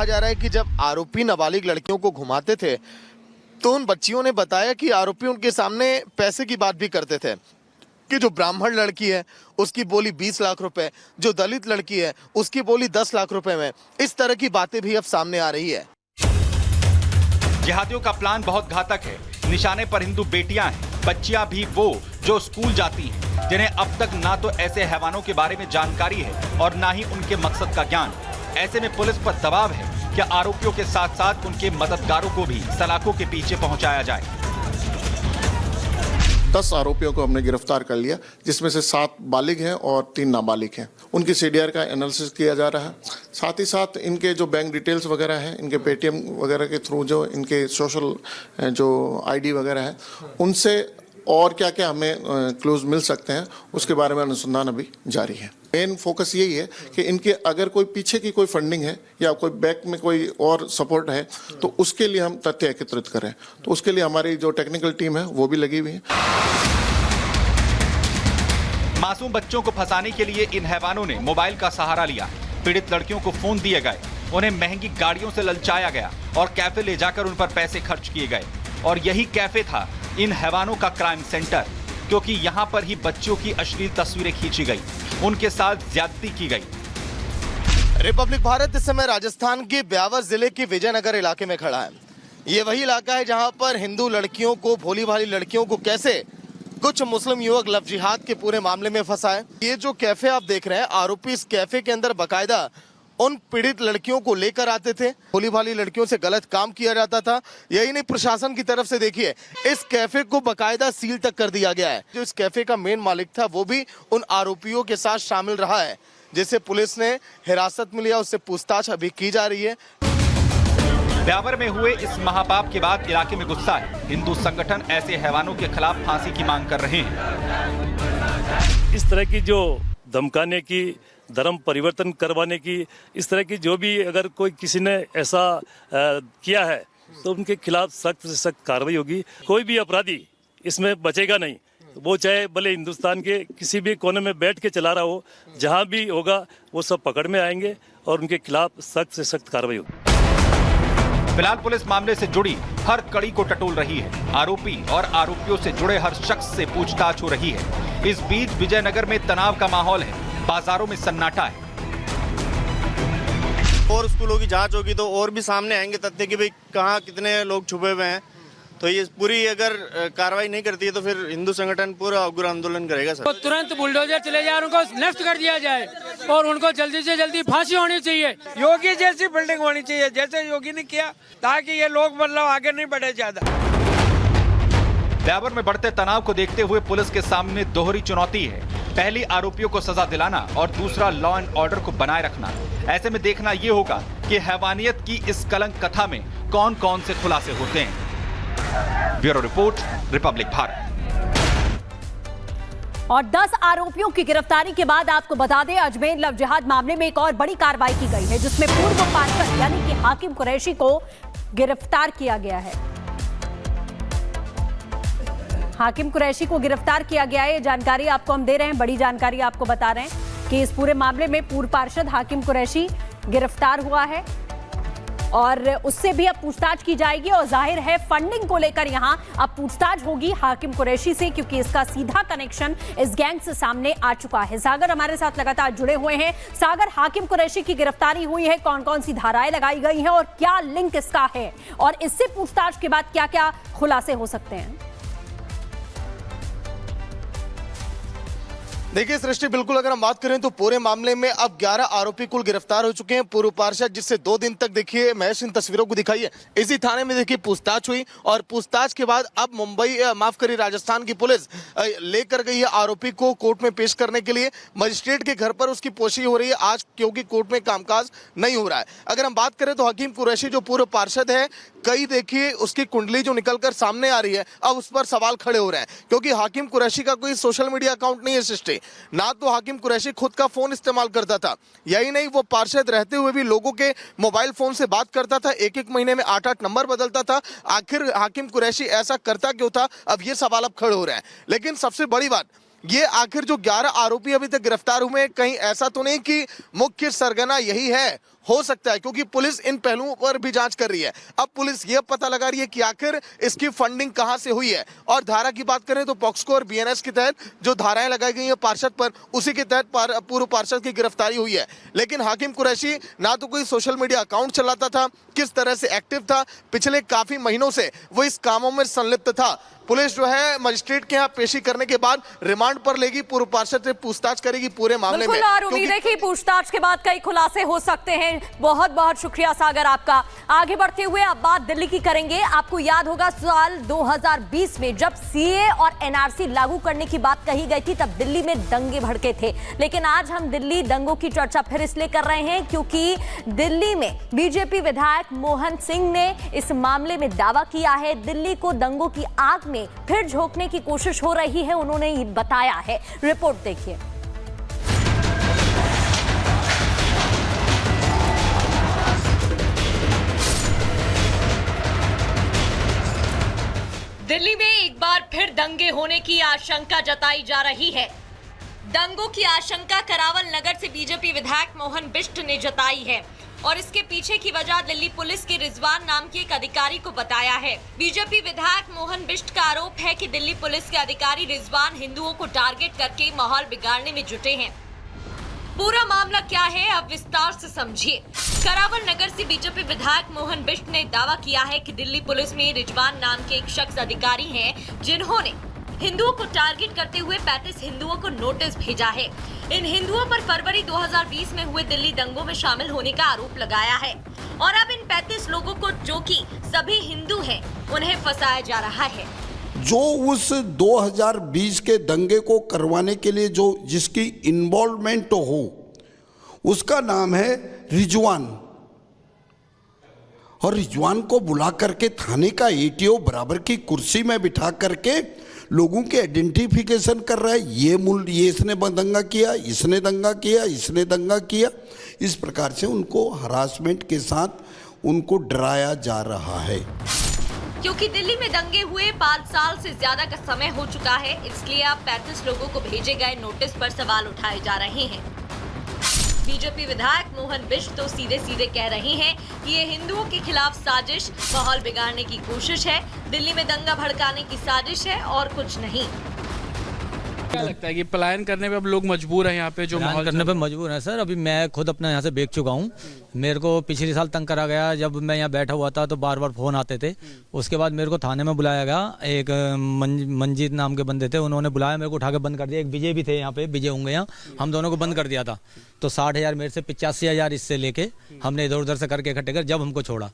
जा रहा है कि जब आरोपी नाबालिग लड़कियों को घुमाते थे तो उन बच्चियों ने बताया कि आरोपी उनके सामने पैसे की बात भी करते थे कि जो ब्राह्मण लड़की है उसकी बोली 20 लाख रुपए, जो दलित लड़की है उसकी बोली 10 लाख रुपए में। इस तरह की बातें भी अब सामने आ रही है। जिहादियों का प्लान बहुत घातक है। निशाने पर हिंदू बेटियां हैं, बच्चियां भी वो जो स्कूल जाती हैं, जिन्हें अब तक ना तो ऐसे हैवानों के बारे में जानकारी है और ना ही उनके मकसद का ज्ञान। ऐसे में पुलिस पर दबाव है कि आरोपियों के साथ साथ उनके मददगारों को भी सलाखों के पीछे पहुंचाया जाए। 10 आरोपियों को हमने गिरफ्तार कर लिया, जिसमें से 7 बालिग हैं और 3 नाबालिग हैं। उनकी सीडीआर का एनालिसिस किया जा रहा है। साथ ही साथ इनके जो बैंक डिटेल्स वगैरह हैं, इनके पेटीएम वगैरह के थ्रू जो इनके सोशल जो आईडी वगैरह है, उनसे और क्या क्या हमें क्लूज मिल सकते हैं, उसके बारे में अनुसंधान अभी जारी है। मेन फोकस यही है कि इनके अगर कोई पीछे की कोई फंडिंग है या कोई बैक में कोई और सपोर्ट है तो उसके लिए हम तथ्य एकत्रित करें। तो उसके लिए हमारी जो टेक्निकल टीम है वो भी लगी हुई है। मासूम बच्चों को फंसाने के लिए इन हैवानों ने मोबाइल का सहारा लिया। पीड़ित लड़कियों को फोन दिए गए, उन्हें महंगी गाड़ियों से ललचाया गया और कैफे ले जाकर उन पर पैसे खर्च किए गए। और यही कैफे था इन हैवानों का क्राइम सेंटर, क्योंकि यहाँ पर ही बच्चों की अश्लील तस्वीरें खींची गई, उनके साथ ज्यादती की गई। रिपब्लिक भारत इस समय राजस्थान के ब्यावर जिले के विजयनगर इलाके में खड़ा है। ये वही इलाका है जहाँ पर हिंदू लड़कियों को, भोली भाली लड़कियों को कैसे कुछ मुस्लिम युवक लव जिहाद के पूरे मामले में फंसाए। ये जो कैफे आप देख रहे हैं, आरोपी इस कैफे के अंदर बकायदा उन पीड़ित लड़कियों को लेकर आते थे। भोली भाली लड़कियों से गलत काम किया जाता था। यही नहीं, प्रशासन की तरफ से देखिए इस कैफे को बकायदा सील तक कर दिया गया है। जो इस कैफे का मेन मालिक था वो भी उन आरोपियों के साथ शामिल रहा है, जिसे पुलिस ने हिरासत में लिया। उससे पूछताछ अभी की जा रही है। ब्यावर में हुए इस महापाप के बाद इलाके में गुस्सा है। हिंदू संगठन ऐसे हैवानों के खिलाफ फांसी की मांग कर रहे हैं। इस तरह की जो धमकाने की, धर्म परिवर्तन करवाने की, इस तरह की जो भी अगर कोई किसी ने ऐसा किया है तो उनके खिलाफ सख्त से सख्त कार्रवाई होगी। कोई भी अपराधी इसमें बचेगा नहीं, वो चाहे भले हिंदुस्तान के किसी भी कोने में बैठ के चला रहा हो, जहां भी होगा वो सब पकड़ में आएंगे और उनके खिलाफ सख्त से सख्त कार्रवाई होगी। फिलहाल पुलिस मामले से जुड़ी हर कड़ी को टटोल रही है। आरोपी और आरोपियों से जुड़े हर शख्स से पूछताछ हो रही है। इस बीच विजयनगर में तनाव का माहौल है, बाजारों में सन्नाटा है। और स्कूलों की जांच होगी तो और भी सामने आएंगे तथ्य कि भाई कहाँ कितने लोग छुपे हुए हैं। तो ये पूरी अगर कार्रवाई नहीं करती है तो फिर हिंदू संगठन पूरा उग्र आंदोलन करेगा सर। तो तुरंत बुलडोजर चले जाए, उनको नष्ट कर दिया जाए और उनको जल्दी से जल्दी फांसी होनी चाहिए। योगी जैसी बिल्डिंग होनी चाहिए, जैसे योगी ने किया, ताकि ये लोग मतलब आगे नहीं बढ़े ज्यादा। ब्यावर में बढ़ते तनाव को देखते हुए पुलिस के सामने दोहरी चुनौती है। पहली, आरोपियों को सजा दिलाना और दूसरा, लॉ एंड ऑर्डर को बनाए रखना। ऐसे में देखना ये होगा कि हैवानियत की इस कलंक कथा में कौन कौन से खुलासे होते हैं। Bureau report, Republic Bharat. और 10 आरोपियों की गिरफ्तारी के बाद आपको बता दें, अजमेर लव जिहाद मामले में एक और बड़ी कार्रवाई की गई है, जिसमें पूर्व पार्षद यानी कि हाकिम कुरैशी को गिरफ्तार किया गया है। हाकिम कुरैशी को गिरफ्तार किया गया है। ये जानकारी आपको हम दे रहे हैं, बड़ी जानकारी आपको बता रहे हैं कि इस पूरे मामले में पूर्व पार्षद हाकिम कुरैशी गिरफ्तार हुआ है और उससे भी अब पूछताछ की जाएगी। और जाहिर है फंडिंग को लेकर यहां अब पूछताछ होगी हाकिम कुरैशी से, क्योंकि इसका सीधा कनेक्शन इस गैंग से सामने आ चुका है। सागर हमारे साथ लगातार जुड़े हुए हैं। सागर, हाकिम कुरैशी की गिरफ्तारी हुई है, कौन कौन सी धाराएं लगाई गई हैं और क्या लिंक इसका है, और इससे पूछताछ के बाद क्या क्या खुलासे हो सकते हैं? देखिए सृष्टि, बिल्कुल अगर हम बात करें तो पूरे मामले में अब 11 आरोपी कुल गिरफ्तार हो चुके हैं। पूर्व पार्षद जिससे 2 दिन तक, देखिए महेश इन तस्वीरों को दिखाइए, इसी थाने में देखिए पूछताछ हुई और पूछताछ के बाद अब मुंबई, माफ करिए, राजस्थान की पुलिस लेकर गई है आरोपी को कोर्ट में पेश करने के लिए। मजिस्ट्रेट के घर पर उसकी पोशी हो रही है आज, क्योंकि कोर्ट में कामकाज नहीं हो रहा है। अगर हम बात करें तो हकीम कुरैशी जो पूर्व पार्षद है, कई देखिए उसकी कुंडली जो निकलकर सामने आ रही है, अब उस पर सवाल खड़े हो रहे हैं, क्योंकि हाकिम कुरैशी का कोई सोशल मीडिया अकाउंट नहीं है सृष्टि। ना तो हाकिम कुरैशी खुद का फोन इस्तेमाल करता था, यही नहीं वो पार्षद रहते हुए भी लोगों के मोबाइल फोन से बात करता था, एक एक महीने में 8-8 नंबर बदलता था। आखिर हाकिम कुरैशी ऐसा करता क्यों था, अब ये सवाल अब खड़े हो रहे हैं। लेकिन सबसे बड़ी बात ये, आखिर जो 11 आरोपी अभी तक गिरफ्तार हुए हैं, कहीं ऐसा तो नहीं कि मुख्य सरगना यही है, हो सकता है, क्योंकि पुलिस इन पहलुओं पर भी जांच कर रही है। अब पुलिस ये पता लगा रही है कि आखिर इसकी फंडिंग कहां से हुई है। और धारा की बात करें तो पॉक्सको और बीएनएस के तहत जो धाराएं लगाई गई हैं पार्षद पर, उसी के तहत पूर्व पार्षद की गिरफ्तारी हुई है। लेकिन हाकिम कुरैशी ना तो कोई सोशल मीडिया अकाउंट चलाता था, किस तरह से एक्टिव था, पिछले काफी महीनों से वो इस कामों में संलिप्त था। पुलिस जो है मजिस्ट्रेट के यहाँ पेशी करने के बाद रिमांड पर लेगी, पूर्व पार्षद से पूछताछ करेगी पूरे मामले में। बिल्कुल, और उम्मीद है कि पूछताछ के बाद कई खुलासे हो सकते हैं। बहुत बहुत शुक्रिया सागर आपका। आगे बढ़ते हुए अब बात दिल्ली की करेंगे। आपको याद होगा साल 2020 में जब सीए और एनआरसी लागू करने की बात कही गई थी, तब दिल्ली में दंगे भड़के थे। लेकिन आज हम दिल्ली दंगों की चर्चा फिर इसलिए कर रहे हैं क्योंकि दिल्ली में बीजेपी विधायक मोहन सिंह ने इस मामले में दावा किया है। दिल्ली को दंगों की आग में फिर झोंकने की कोशिश हो रही है, उन्होंने ये बताया है। रिपोर्ट देखिए। दिल्ली में एक बार फिर दंगे होने की आशंका जताई जा रही है। दंगों की आशंका करावल नगर से बीजेपी विधायक मोहन बिष्ट ने जताई है और इसके पीछे की वजह दिल्ली पुलिस के रिजवान नाम के एक अधिकारी को बताया है। बीजेपी विधायक मोहन बिष्ट का आरोप है कि दिल्ली पुलिस के अधिकारी रिजवान हिंदुओं को टारगेट करके माहौल बिगाड़ने में जुटे हैं। पूरा मामला क्या है अब विस्तार से समझिए। करावल नगर से बीजेपी विधायक मोहन बिष्ट ने दावा किया है कि दिल्ली पुलिस में रिजवान नाम के एक शख्स अधिकारी हैं जिन्होंने हिंदुओं को टारगेट करते हुए 35 हिंदुओं को नोटिस भेजा है। इन हिंदुओं पर फरवरी 2020 में हुए दिल्ली दंगों में शामिल होने का आरोप लगाया है और अब इन 35 लोगों को, जो कि सभी हिंदू हैं, उन्हें फंसाया जा रहा है। जो उस 2020 के दंगे को करवाने के लिए जो जिसकी इन्वॉल्वमेंट हो, उसका नाम है रिजवान। और रिजवान को बुला करके थाने का एटीओ बराबर की कुर्सी में बिठा करके लोगों के आइडेंटिफिकेशन कर रहा है। ये इसने दंगा किया, इसने दंगा किया, इसने दंगा किया। इस प्रकार से उनको हरासमेंट के साथ उनको डराया जा रहा है। क्योंकि दिल्ली में दंगे हुए 5 साल से ज्यादा का समय हो चुका है, इसलिए अब 35 लोगों को भेजे गए नोटिस पर सवाल उठाए जा रहे हैं। बीजेपी विधायक मोहन बिष्ट तो सीधे सीधे कह रहे हैं कि ये हिंदुओं के खिलाफ साजिश, माहौल बिगाड़ने की कोशिश है, दिल्ली में दंगा भड़काने की साजिश है और कुछ नहीं। क्या लगता है कि पलायन करने पे अब लोग मजबूर हैं यहाँ पे, जो माहौल करने पे मजबूर है सर। अभी मैं खुद अपना यहाँ से भाग चुका हूँ। मेरे को पिछले साल तंग करा गया, जब मैं यहाँ बैठा हुआ था तो बार बार फोन आते थे। उसके बाद मेरे को थाने में बुलाया गया, एक मंजीत नाम के बंदे थे, उन्होंने बुलाया, मेरे को उठा के बंद कर दिया। एक विजय भी थे यहाँ पे, विजय होंगे यहाँ, हम दोनों को बंद कर दिया था। तो 60,000 मेरे से 85,000 इससे लेके हमने इधर उधर से करके इकट्ठे कर, जब हमको छोड़ा